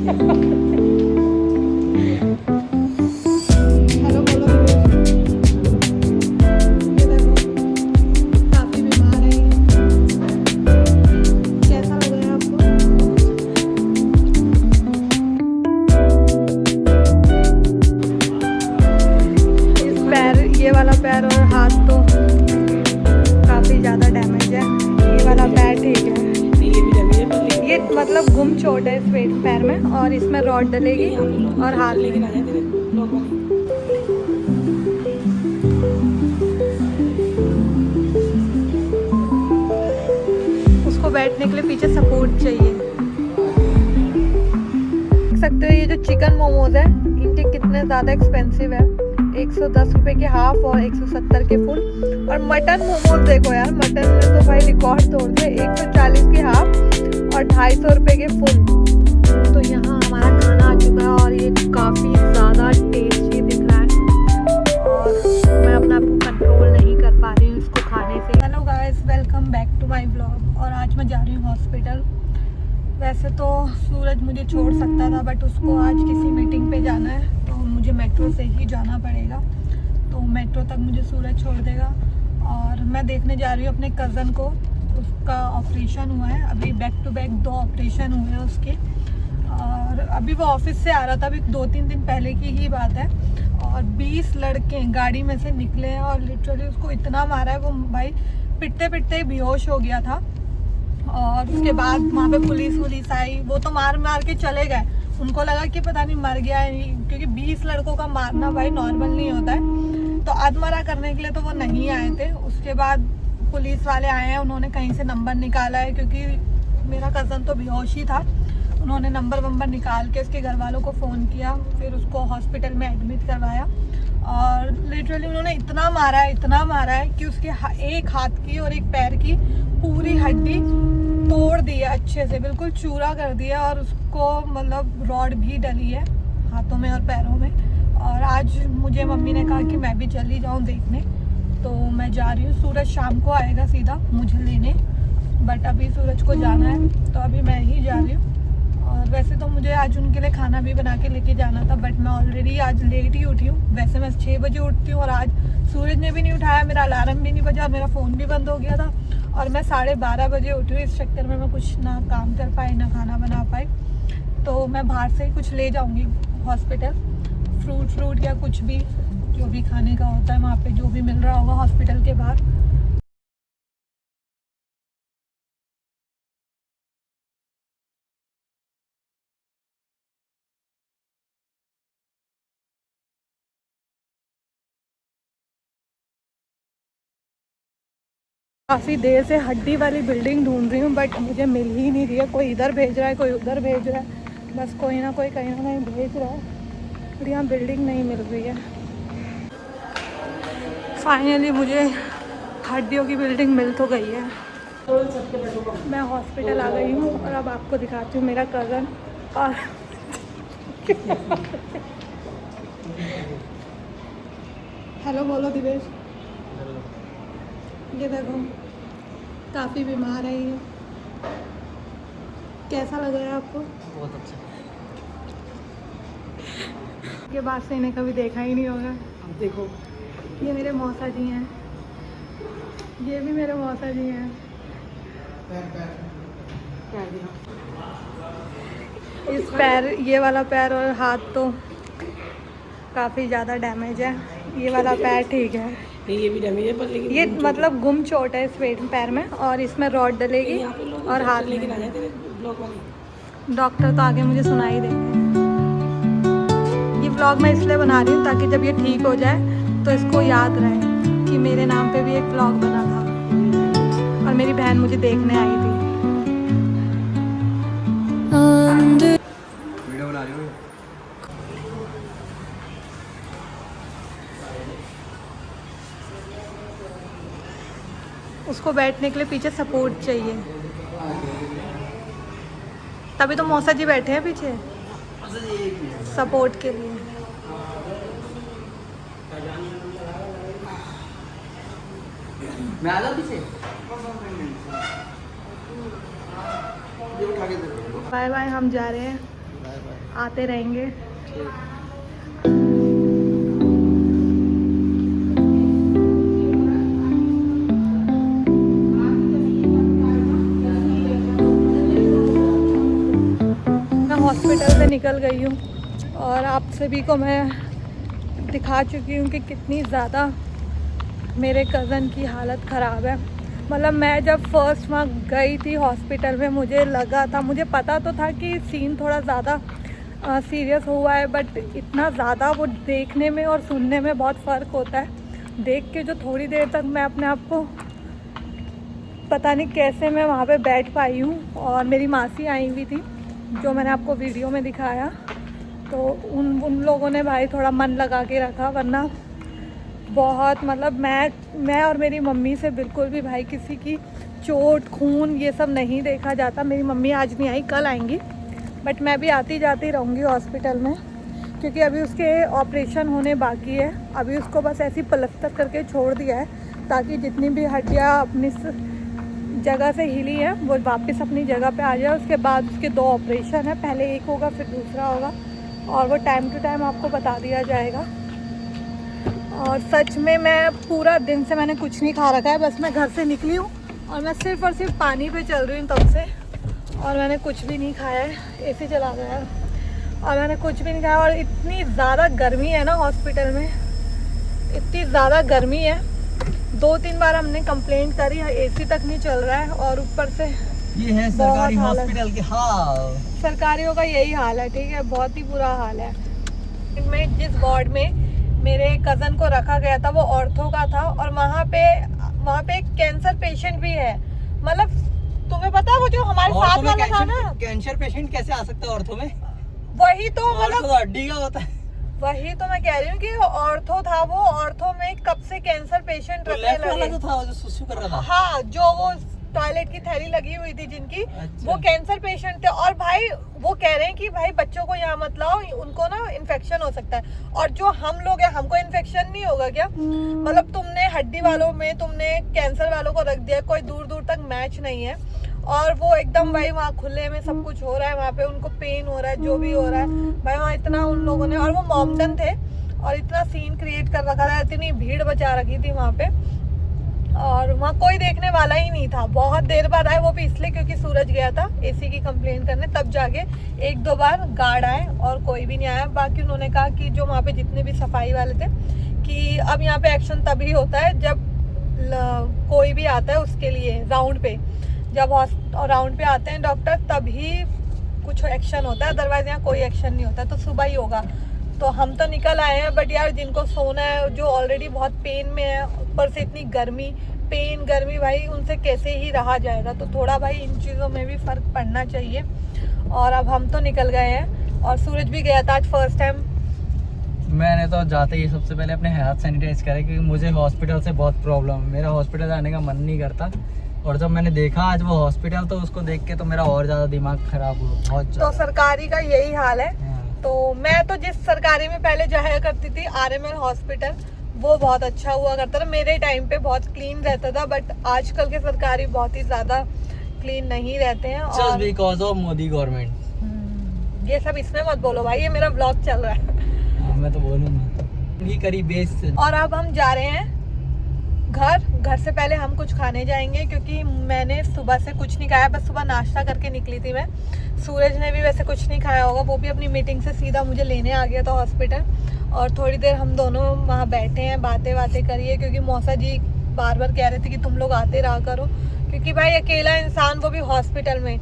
Hello बोलो। ये देखो काफी बीमार है ये। कैसा लग रहा है आपको? इस पैर, ये वाला पैर और हाथ तो काफी ज्यादा डैमेज है। ये वाला पैर ठीक है। ये मतलब गुम चोट है इस पैर में, और इसमें रॉड डलेगी और हाथ में। उसको बैठने के लिए पीछे सपोर्ट चाहिए। देख सकते हो ये जो चिकन मोमोज है इनके कितने ज़्यादा एक्सपेंसिव है। 110 रुपये के हाफ और 170 के फुल। और मटन मोमोज देखो यार, मटन में तो भाई रिकॉर्ड तोड़ दिया। 140 के हाफ और 250 रुपये के फुल। तो यहाँ हमारा खाना आ चुका है और ये काफ़ी ज़्यादा टेस्टी दिख रहा है और मैं अपने आप को कंट्रोल नहीं कर पा रही हूँ इसको खाने से। Hello guys, welcome back to my blog. और आज मैं जा रही हूँ हॉस्पिटल। वैसे तो सूरज मुझे छोड़ सकता था, बट उसको आज किसी मीटिंग पे जाना है तो मुझे मेट्रो से ही जाना पड़ेगा। तो मेट्रो तक मुझे सूरज छोड़ देगा और मैं देखने जा रही हूँ अपने कज़न को। उसका ऑपरेशन हुआ है, अभी बैक टू बैक 2 ऑपरेशन हुए हैं उसके। और अभी वो ऑफिस से आ रहा था, अभी 2-3 दिन पहले की ही बात है। और 20 लड़के गाड़ी में से निकले हैं और लिटरली उसको इतना मारा है, वो भाई पिटते पिटते ही बेहोश हो गया था। और उसके बाद वहाँ पे पुलिस आई, वो तो मार मार के चले गए। उनको लगा कि पता नहीं मर गया है, क्योंकि 20 लड़कों का मारना भाई नॉर्मल नहीं होता है। तो आत्महत्या करने के लिए तो वो नहीं आए थे। उसके बाद पुलिस वाले आए हैं, उन्होंने कहीं से नंबर निकाला है, क्योंकि मेरा कज़न तो बेहोश ही था। उन्होंने नंबर निकाल के उसके घर वालों को फ़ोन किया, फिर उसको हॉस्पिटल में एडमिट करवाया। और लिटरली उन्होंने इतना मारा है कि उसके एक हाथ की और एक पैर की पूरी हड्डी तोड़ दी है, अच्छे से बिल्कुल चूरा कर दिया। और उसको मतलब रॉड भी डली है हाथों में और पैरों में। और आज मुझे मम्मी ने कहा कि मैं भी चली जाऊँ देखने, तो मैं जा रही हूँ। सूरज शाम को आएगा सीधा मुझे लेने, बट अभी सूरज को जाना है तो अभी मैं ही जा रही हूँ। और वैसे तो मुझे आज उनके लिए खाना भी बना के लेके जाना था, बट मैं ऑलरेडी आज लेट ही उठी हूँ। वैसे मैं 6 बजे उठती हूँ और आज सूरज ने भी नहीं उठाया, मेरा अलार्म भी नहीं बजा और मेरा फ़ोन भी बंद हो गया था। और मैं 12:30 बजे उठी हूँ। इस चक्कर में मैं कुछ ना काम कर पाई ना खाना बना पाई। तो मैं बाहर से ही कुछ ले जाऊँगी हॉस्पिटल, फ्रूट या कुछ भी जो भी खाने का होता है वहाँ पे, जो भी मिल रहा होगा हॉस्पिटल के बाहर। काफ़ी देर से हड्डी वाली बिल्डिंग ढूंढ रही हूँ, बट मुझे मिल ही नहीं रही है। कोई इधर भेज रहा है, कोई उधर भेज रहा है, बस कोई ना कोई कहीं ना कहीं भेज रहा है, पर यहाँ बिल्डिंग नहीं मिल रही है। फाइनली मुझे हड्डियों की बिल्डिंग मिल तो गई है। मैं हॉस्पिटल आ गई हूँ और अब आपको दिखाती हूँ मेरा कज़न। और हेलो बोलो दिवेश। ये देखो काफ़ी बीमार है ये। कैसा लग रहा है आपको? बहुत अच्छा। के बाद से इन्हें कभी देखा ही नहीं होगा। अब देखो, ये मेरे मौसा जी हैं, ये भी मेरे मौसा जी हैं। इस पैर, ये वाला पैर और हाथ तो काफ़ी ज़्यादा डैमेज है। ये वाला पैर ठीक है। नहीं ये भी डैमेज है, पर लेकिन ये मतलब गुम चोट है इस पैर में, और इसमें रॉड डलेगी और हाथ लेकिन आ में। जाए तेरे ब्लॉक वाली। डॉक्टर तो आगे मुझे सुनाई देंगे। ये व्लॉग मैं इसलिए बना रही हूँ ताकि जब ये ठीक हो जाए तो इसको याद रहे कि मेरे नाम पे भी एक व्लॉग बना था और मेरी बहन मुझे देखने आई थी। वीडियो बना रही हूँ। उसको बैठने के लिए पीछे सपोर्ट चाहिए, तभी तो मौसा जी बैठे हैं पीछे सपोर्ट के लिए। मैं आ जाऊँ पीछे। बाय बाय, हम जा रहे हैं। Bye bye. आते रहेंगे। मैं हॉस्पिटल से निकल गई हूँ और आप सभी को मैं दिखा चुकी हूँ कि कितनी ज़्यादा मेरे कज़न की हालत ख़राब है। मतलब मैं जब फर्स्ट वहाँ गई थी हॉस्पिटल में, मुझे लगा था, मुझे पता तो था कि सीन थोड़ा ज़्यादा सीरियस हुआ है, बट इतना ज़्यादा वो देखने में और सुनने में बहुत फ़र्क होता है। देख के जो थोड़ी देर तक मैं अपने आप को पता नहीं कैसे मैं वहाँ पे बैठ पाई हूँ। और मेरी मासी आई हुई थी जो मैंने आपको वीडियो में दिखाया, तो उन लोगों ने भाई थोड़ा मन लगा के रखा, वरना बहुत मतलब मैं और मेरी मम्मी से बिल्कुल भी भाई किसी की चोट खून ये सब नहीं देखा जाता। मेरी मम्मी आज नहीं आई, कल आएंगी, बट मैं भी आती जाती रहूँगी हॉस्पिटल में, क्योंकि अभी उसके ऑपरेशन होने बाकी है। अभी उसको बस ऐसी प्लास्टर करके छोड़ दिया है ताकि जितनी भी हड्डियाँ अपनी जगह से हिली है वो वापस अपनी जगह पे आ जाए। उसके बाद उसके 2 ऑपरेशन है, पहले एक होगा फिर दूसरा होगा, और वो टाइम टू टाइम आपको बता दिया जाएगा। और सच में मैं पूरा दिन से मैंने कुछ नहीं खा रखा है, बस मैं घर से निकली हूँ और मैं सिर्फ और सिर्फ पानी पे चल रही हूँ तब से, और मैंने कुछ भी नहीं खाया है। एसी चला गया और मैंने कुछ भी नहीं खाया। और इतनी ज़्यादा गर्मी है ना हॉस्पिटल में, इतनी ज़्यादा गर्मी है, 2-3 बार हमने कंप्लेंट करी, एसी तक नहीं चल रहा है। और ऊपर से ये है सरकारी हॉस्पिटल के हाल। सरकारियों का यही हाल है, ठीक है, बहुत ही बुरा हाल है। मैं जिस वार्ड में मेरे कज़न को रखा गया था वो ऑर्थो का था, और वहाँ पे एक कैंसर पेशेंट भी है। मतलब तुम्हें पता है वो जो हमारे साथ वाला था ना, कैंसर पेशेंट कैसे आ सकता है ऑर्थो में? वही तो मतलब हड्डी का होता है। वही तो मैं कह रही हूँ कि ऑर्थो था वो, ऑर्थो में कब से कैंसर पेशेंट रखने लगे। जो था, जो सुसु कर रहा था। हाँ, जो वो टॉयलेट की थैली लगी हुई थी जिनकी, अच्छा। वो कैंसर पेशेंट थे। और भाई वो कह रहे हैं कि भाई बच्चों को यहाँ मत लाओ, उनको ना इन्फेक्शन हो सकता है। और जो हम लोग हैं, हमको इन्फेक्शन नहीं होगा क्या? मतलब तुमने हड्डी वालों में तुमने कैंसर वालों को रख दिया, कोई दूर दूर तक मैच नहीं है। और वो एकदम भाई वहाँ खुले में सब कुछ हो रहा है, वहाँ पे उनको पेन हो रहा है, जो भी हो रहा है भाई वहाँ इतना उन लोगों ने, और वो मॉमडन थे और इतना सीन क्रिएट कर रखा था, इतनी भीड़ बचा रखी थी वहाँ पे, और वहाँ कोई देखने वाला ही नहीं था। बहुत देर बाद आए, वो भी इसलिए क्योंकि सूरज गया था एसी की कंप्लेंट करने, तब जाके 1-2 बार गार्ड आए और कोई भी नहीं आया। बाकी उन्होंने कहा कि जो वहाँ पे जितने भी सफाई वाले थे कि अब यहाँ पे एक्शन तभी होता है जब कोई भी आता है उसके लिए राउंड पे, जब राउंड पे आते हैं डॉक्टर तभी कुछ एक्शन होता है, अदरवाइज यहाँ कोई एक्शन नहीं होता है। तो सुबह ही होगा। तो हम तो निकल आए हैं, बट यार जिनको सोना है, जो ऑलरेडी बहुत पेन में है, ऊपर से इतनी गर्मी, पेन गर्मी भाई उनसे कैसे ही रहा जाएगा। तो थोड़ा भाई इन चीज़ों में भी फ़र्क पड़ना चाहिए। और अब हम तो निकल गए हैं, और सूरज भी गया था आज फर्स्ट टाइम। मैंने तो जाते ही सबसे पहले अपने हाथ सैनिटाइज करे, क्योंकि मुझे हॉस्पिटल से बहुत प्रॉब्लम है, मेरा हॉस्पिटल जाने का मन नहीं करता। और जब मैंने देखा आज वो हॉस्पिटल, तो उसको देख के तो मेरा और ज़्यादा दिमाग खराब हुआ, बहुत। तो सरकारी का यही हाल है। तो मैं तो जिस सरकारी में पहले जाया करती थी, RML हॉस्पिटल, वो बहुत अच्छा हुआ करता था, मेरे टाइम पे बहुत क्लीन रहता था। बट आजकल के सरकारी बहुत ही ज़्यादा क्लीन नहीं रहते हैं। Just because of Modi government. ये सब इसमें मत बोलो भाई, ये मेरा ब्लॉग चल रहा है। मैं तो बोलूँगा ही करी बेस। और अब हम जा रहे हैं घर से पहले हम कुछ खाने जाएंगे, क्योंकि मैंने सुबह से कुछ नहीं खाया, बस सुबह नाश्ता करके निकली थी मैं। सूरज ने भी वैसे कुछ नहीं खाया होगा, वो भी अपनी मीटिंग से सीधा मुझे लेने आ गया था हॉस्पिटल। और थोड़ी देर हम दोनों वहाँ बैठे हैं, बातें करिए, क्योंकि मौसा जी बार बार कह रहे थे कि तुम लोग आते रहा करो, क्योंकि भाई अकेला इंसान, वो भी हॉस्पिटल में,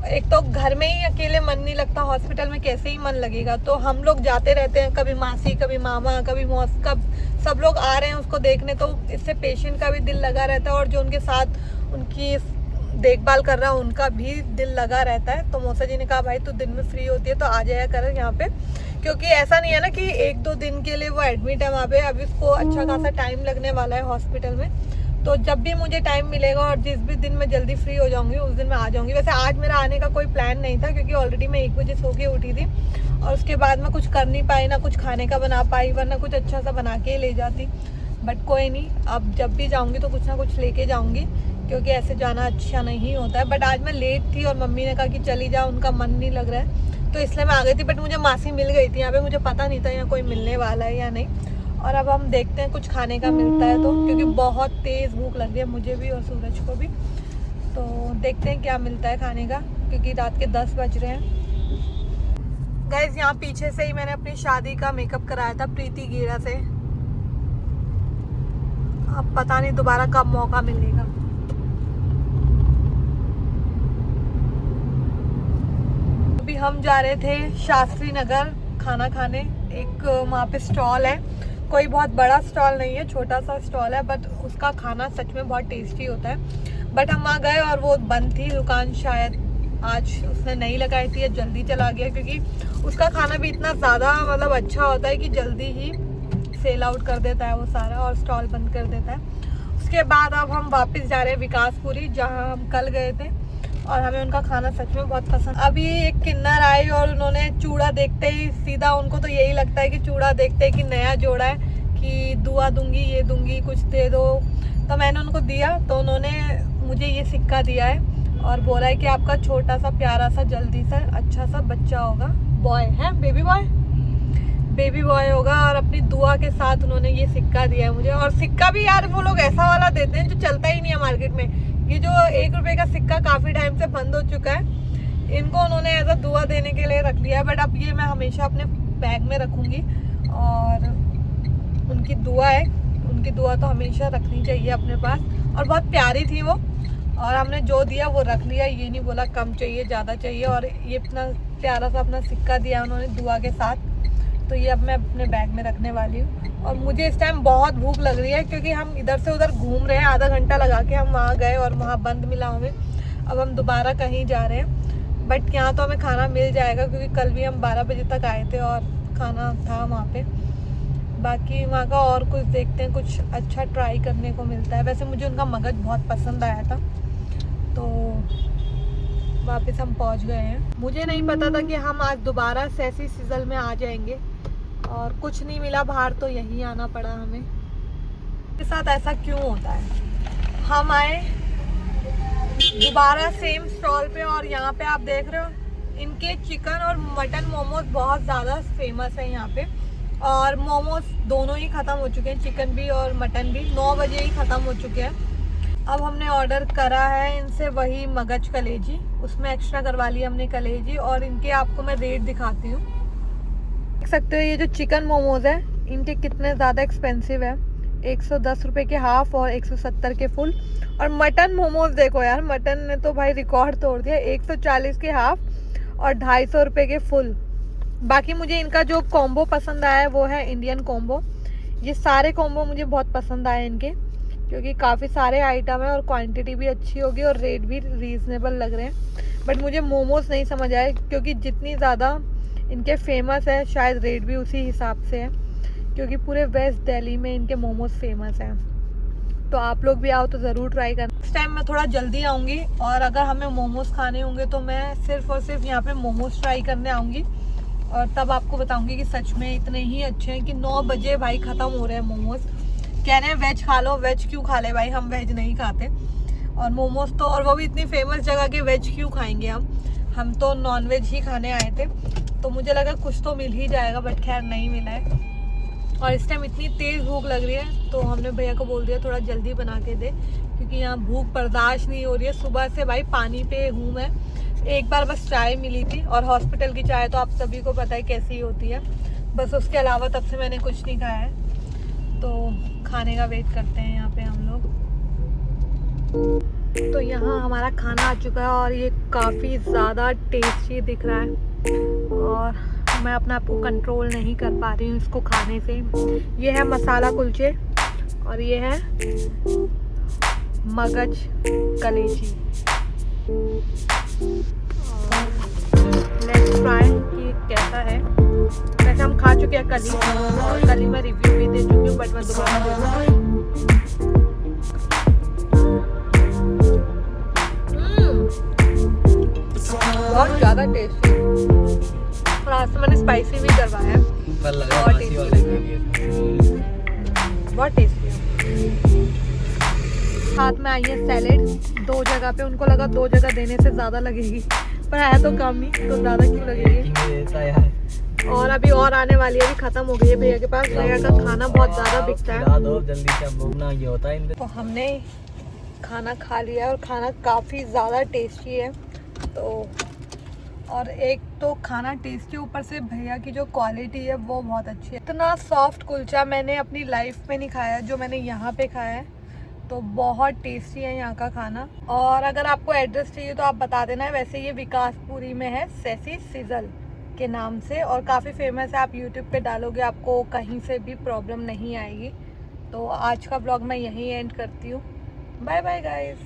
एक तो घर में ही अकेले मन नहीं लगता, हॉस्पिटल में कैसे ही मन लगेगा। तो हम लोग जाते रहते हैं, कभी मासी, कभी मामा, कभी मौस, कब सब लोग आ रहे हैं उसको देखने, तो इससे पेशेंट का भी दिल लगा रहता है, और जो उनके साथ उनकी देखभाल कर रहा है उनका भी दिल लगा रहता है। तो मौसा जी ने कहा भाई तू दिन में फ्री होती है तो आ जाया कर यहाँ पे, क्योंकि ऐसा नहीं है ना कि 1-2 दिन के लिए वो एडमिट है वहाँ पे, अभी उसको अच्छा खासा टाइम लगने वाला है हॉस्पिटल में। तो जब भी मुझे टाइम मिलेगा और जिस भी दिन मैं जल्दी फ्री हो जाऊंगी उस दिन मैं आ जाऊंगी। वैसे आज मेरा आने का कोई प्लान नहीं था, क्योंकि ऑलरेडी मैं 1 बजे सो के उठी थी, और उसके बाद मैं कुछ कर नहीं पाई, ना कुछ खाने का बना पाई, वरना कुछ अच्छा सा बना के ले जाती। बट कोई नहीं, अब जब भी जाऊंगी तो कुछ ना कुछ लेके जाऊंगी, क्योंकि ऐसे जाना अच्छा नहीं होता है। बट आज मैं लेट थी और मम्मी ने कहा कि चली जाओ, उनका मन नहीं लग रहा है, तो इसलिए मैं आ गई थी। बट मुझे मासी मिल गई थी यहाँ पे, मुझे पता नहीं था यहाँ कोई मिलने वाला है या नहीं। और अब हम देखते हैं कुछ खाने का मिलता है तो, क्योंकि बहुत तेज़ भूख लग रही है मुझे भी और सूरज को भी। तो देखते हैं क्या मिलता है खाने का, क्योंकि रात के 10 बज रहे हैं। गाइस यहाँ पीछे से ही मैंने अपनी शादी का मेकअप कराया था प्रीति गीरा से। अब पता नहीं दोबारा कब मौका मिलेगा। अभी हम जा रहे थे शास्त्री नगर खाना खाने। एक वहाँ पे स्टॉल है, कोई बहुत बड़ा स्टॉल नहीं है, छोटा सा स्टॉल है, बट उसका खाना सच में बहुत टेस्टी होता है। बट हम वहाँ गए और वो बंद थी दुकान, शायद आज उसने नहीं लगाई थी या जल्दी चला गया, क्योंकि उसका खाना भी इतना ज़्यादा मतलब अच्छा होता है कि जल्दी ही सेल आउट कर देता है वो सारा और स्टॉल बंद कर देता है। उसके बाद अब हम वापस जा रहे हैं विकासपुरी, जहाँ हम कल गए थे, और हमें उनका खाना सच में बहुत पसंद। अभी एक किन्नर आई और उन्होंने चूड़ा देखते ही सीधा, उनको तो यही लगता है कि चूड़ा देखते ही कि नया जोड़ा है, कि दुआ दूंगी, ये दूंगी, कुछ दे दो। तो मैंने उनको दिया, तो उन्होंने मुझे ये सिक्का दिया है और बोला है कि आपका छोटा सा प्यारा सा जल्दी सा अच्छा सा बच्चा होगा, बॉय है, बेबी बॉय होगा। और अपनी दुआ के साथ उन्होंने ये सिक्का दिया है मुझे। और सिक्का भी यार वो लोग ऐसा वाला देते हैं जो चलता ही नहीं है मार्केट में। ये जो 1 रुपए का सिक्का काफ़ी टाइम से बंद हो चुका है, इनको उन्होंने एज अ दुआ देने के लिए रख लिया है। बट अब ये मैं हमेशा अपने बैग में रखूँगी। और उनकी दुआ है, उनकी दुआ तो हमेशा रखनी चाहिए अपने पास। और बहुत प्यारी थी वो, और हमने जो दिया वो रख लिया, ये नहीं बोला कम चाहिए ज़्यादा चाहिए। और ये इतना प्यारा सा अपना सिक्का दिया उन्होंने दुआ के साथ, तो ये अब मैं अपने बैग में रखने वाली हूँ। और मुझे इस टाइम बहुत भूख लग रही है, क्योंकि हम इधर से उधर घूम रहे हैं, आधा घंटा लगा के हम वहाँ गए और वहाँ बंद मिला हमें। अब हम दोबारा कहीं जा रहे हैं, बट यहाँ तो हमें खाना मिल जाएगा, क्योंकि कल भी हम 12 बजे तक आए थे और खाना था वहाँ पे। बाकी वहाँ का और कुछ देखते हैं, कुछ अच्छा ट्राई करने को मिलता है। वैसे मुझे उनका मगज बहुत पसंद आया था, तो वापस हम पहुँच गए हैं। मुझे नहीं पता था कि हम आज दोबारा सैसी सिजल में आ जाएंगे, और कुछ नहीं मिला बाहर तो यहीं आना पड़ा हमें। के साथ ऐसा क्यों होता है? हम आए दोबारा सेम स्टॉल पे, और यहाँ पे आप देख रहे हो इनके चिकन और मटन मोमोज बहुत ज़्यादा फेमस है यहाँ पे। और मोमोज दोनों ही ख़त्म हो चुके हैं, चिकन भी और मटन भी 9 बजे ही ख़त्म हो चुके हैं। अब हमने ऑर्डर करा है इनसे वही मगज कलेजी, उसमें एक्स्ट्रा करवा ली हमने कलेजी। और इनके आपको मैं रेट दिखाती हूँ, देख सकते हो ये जो चिकन मोमोज है इनके कितने ज़्यादा एक्सपेंसिव है। 110 रुपये के हाफ और 170 के फुल। और मटन मोमोज देखो यार, मटन ने तो भाई रिकॉर्ड तोड़ दिया, 140 के हाफ और 250 रुपये के फुल। बाकी मुझे इनका जो कॉम्बो पसंद आया है वो है इंडियन कॉम्बो। ये सारे कॉम्बो मुझे बहुत पसंद आए इनके, क्योंकि काफ़ी सारे आइटम है और क्वांटिटी भी अच्छी होगी और रेट भी रीज़नेबल लग रहे हैं। बट मुझे मोमोज नहीं समझ आए, क्योंकि जितनी ज़्यादा इनके फेमस है शायद रेट भी उसी हिसाब से है, क्योंकि पूरे वेस्ट दिल्ली में इनके मोमोज फेमस हैं। तो आप लोग भी आओ तो ज़रूर ट्राई करना। इस टाइम मैं थोड़ा जल्दी आऊँगी, और अगर हमें मोमोज खाने होंगे तो मैं सिर्फ और सिर्फ यहाँ पे मोमोज ट्राई करने आऊँगी, और तब आपको बताऊँगी कि सच में इतने ही अच्छे हैं कि 9 बजे भाई ख़त्म हो रहे हैं मोमोज। कह रहे हैं वेज खा लो, वेज क्यों खा ले भाई, हम वेज नहीं खाते। और मोमोज तो, और वो भी इतनी फेमस जगह के, वेज क्यों खाएंगे हम तो नॉन वेज ही खाने आए थे। तो मुझे लगा कुछ तो मिल ही जाएगा, बट खैर नहीं मिला है। और इस टाइम इतनी तेज़ भूख लग रही है, तो हमने भैया को बोल दिया थोड़ा जल्दी बना के दे, क्योंकि यहाँ भूख बर्दाश्त नहीं हो रही है। सुबह से भाई पानी पे हूँ मैं, एक बार बस चाय मिली थी, और हॉस्पिटल की चाय तो आप सभी को पता है कैसी होती है, बस उसके अलावा तब से मैंने कुछ नहीं खाया है। तो खाने का वेट करते हैं यहाँ पे हम लोग। तो यहाँ हमारा खाना आ चुका है, और ये काफ़ी ज़्यादा टेस्टी दिख रहा है, और मैं अपने आप को कंट्रोल नहीं कर पा रही हूँ इसको खाने से। ये है मसाला कुलचे, और ये है मगज कलेजी। लेट्स ट्राई कि कैसा है। वैसे हम खा चुके हैं कल ही, और कल ही मैं रिव्यू भी दे चुकी हूँ, बट मैं दोबारा दे दूँगी। बहुत ज़्यादा टेस्टी, और आज से मैंने स्पाइसी भी करवाया है, बहुत टेस्टी है। साथ में आई है सैलेड 2 जगह पे, उनको लगा 2 जगह देने से ज़्यादा लगेगी, पर है तो कम ही, तो ज़्यादा क्यों लगेगी। देता यार। और अभी और आने वाली है, अभी खत्म हो गई है भैया के पास। भैया का खाना बहुत ज़्यादा बिकता है। खिला दो जल्दी से, भूखना ये होता है। तो हमने खाना खा लिया है और खाना काफ़ी ज़्यादा टेस्टी है। तो और एक तो खाना टेस्टी, ऊपर से भैया की जो क्वालिटी है वो बहुत अच्छी है। इतना सॉफ्ट कुलचा मैंने अपनी लाइफ में नहीं खाया जो मैंने यहाँ पे खाया है। तो बहुत टेस्टी है यहाँ का खाना। और अगर आपको एड्रेस चाहिए तो आप बता देना है। वैसे ये विकासपुरी में है, सेसी सिजल के नाम से, और काफ़ी फेमस है। आप यूट्यूब पे डालोगे आपको कहीं से भी प्रॉब्लम नहीं आएगी। तो आज का ब्लॉग मैं यहीं एंड करती हूँ। Bye bye guys.